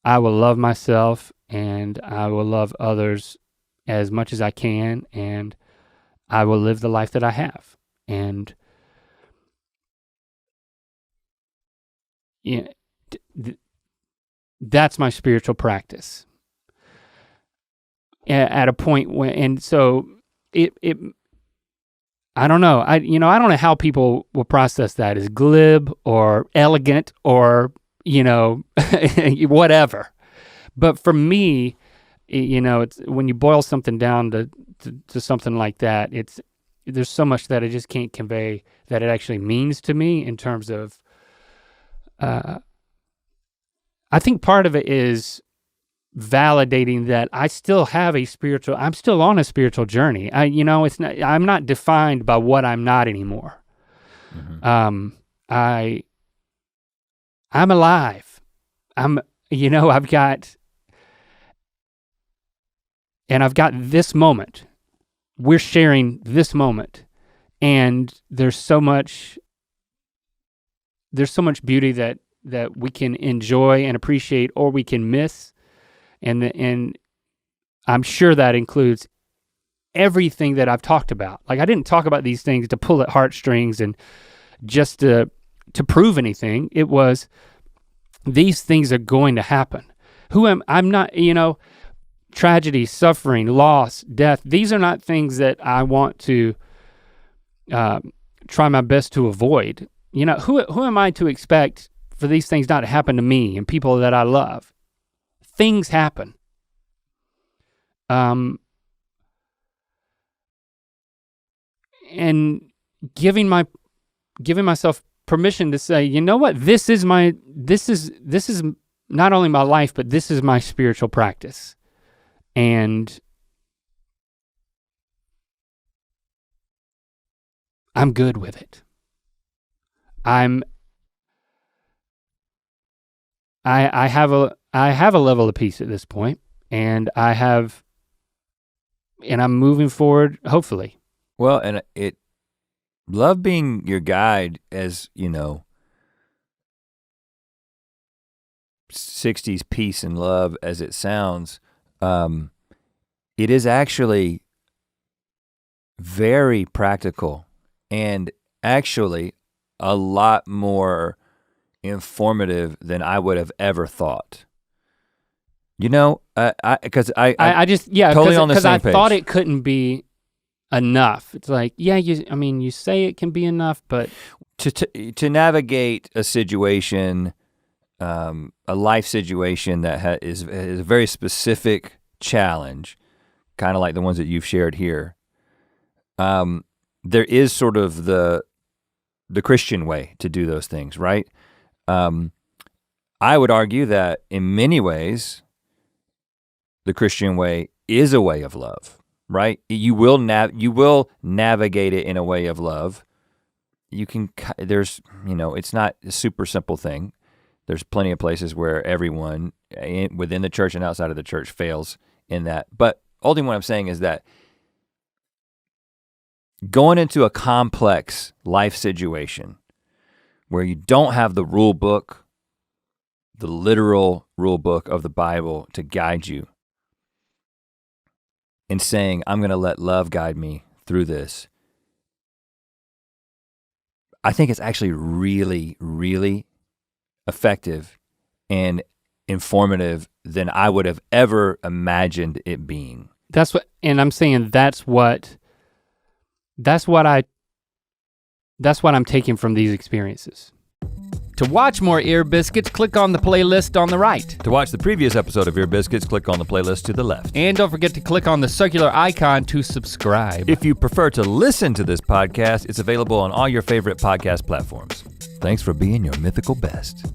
I will love myself and I will love others as much as I can, and I will live the life that I have. And yeah, that's my spiritual practice. At a point when, and so it I don't know. I don't know how people will process that as glib or elegant or, whatever. But for me, it's when you boil something down to something like that, there's so much that I just can't convey that it actually means to me in terms of, I think part of it is validating that I still have I'm still on a spiritual journey. I'm not defined by what I'm not anymore. Mm-hmm. I'm alive. I've got this moment. We're sharing this moment, and there's so much beauty that we can enjoy and appreciate, or we can miss. And I'm sure that includes everything that I've talked about. Like, I didn't talk about these things to pull at heartstrings and just to prove anything. It was, these things are going to happen. I'm not, tragedy, suffering, loss, death. These are not things that I want to try my best to avoid. Who am I to expect for these things not to happen to me and people that I love? Things happen. And giving myself permission to say, you know what, this is not only my life, but this is my spiritual practice. And I'm good with it. I have a level of peace at this point, and I'm moving forward, hopefully. Well, and love being your guide, as 60s peace and love as it sounds. It is actually very practical and actually a lot more informative than I would have ever thought. Because I just totally on the same page. Because I thought it couldn't be enough. It's like, you say it can be enough, but to navigate a situation, a life situation that is a very specific challenge, kind of like the ones that you've shared here. There is sort of the Christian way to do those things, right? I would argue that in many ways, the Christian way is a way of love, right? You will navigate it in a way of love. It's not a super simple thing. There's plenty of places where everyone within the church and outside of the church fails in that. But ultimately what I'm saying is that going into a complex life situation where you don't have the rule book, the literal rule book of the Bible to guide you, and saying, I'm gonna let love guide me through this, I think it's actually really, really effective and informative than I would have ever imagined it being. That's what I'm taking from these experiences. To watch more Ear Biscuits, click on the playlist on the right. To watch the previous episode of Ear Biscuits, click on the playlist to the left. And don't forget to click on the circular icon to subscribe. If you prefer to listen to this podcast, it's available on all your favorite podcast platforms. Thanks for being your mythical best.